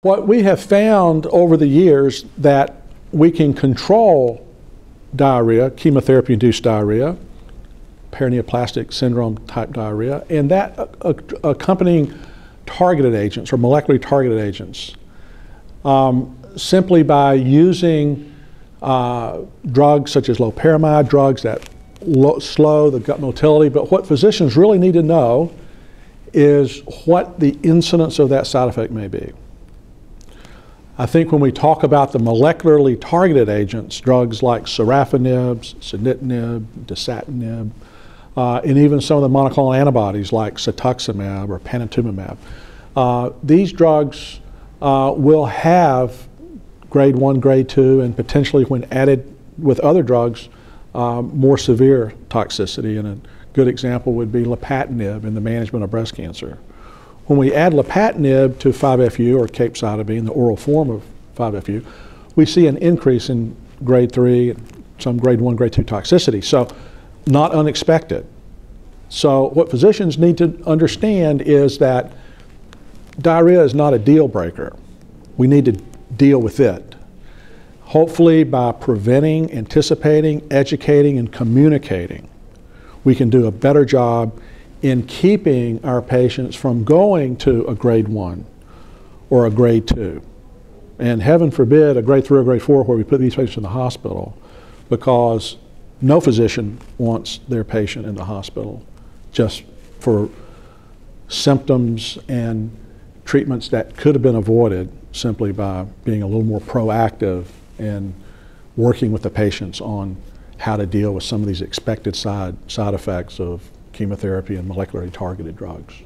What we have found over the years that we can control diarrhea, chemotherapy-induced diarrhea, paraneoplastic syndrome type diarrhea, and that accompanying targeted agents or molecularly targeted agents simply by using drugs such as loperamide, drugs that slow the gut motility. But what physicians really need to know is what the incidence of that side effect may be. I think when we talk about the molecularly targeted agents, drugs like sorafenib, sunitinib, dasatinib, and even some of the monoclonal antibodies like cetuximab or panitumumab, these drugs will have grade 1, grade 2, and potentially when added with other drugs, more severe toxicity. And a good example would be lapatinib in the management of breast cancer. When we add lapatinib to 5-FU or capecitabine, the oral form of 5-FU, we see an increase in grade 3 and some grade 1, grade 2 toxicity. So not unexpected. So what physicians need to understand is that diarrhea is not a deal breaker. We need to deal with it. Hopefully by preventing, anticipating, educating, and communicating, we can do a better job in keeping our patients from going to a grade 1 or a grade 2. And heaven forbid a grade 3 or grade 4 where we put these patients in the hospital, because no physician wants their patient in the hospital just for symptoms and treatments that could have been avoided simply by being a little more proactive and working with the patients on how to deal with some of these expected side effects of chemotherapy and molecularly targeted drugs.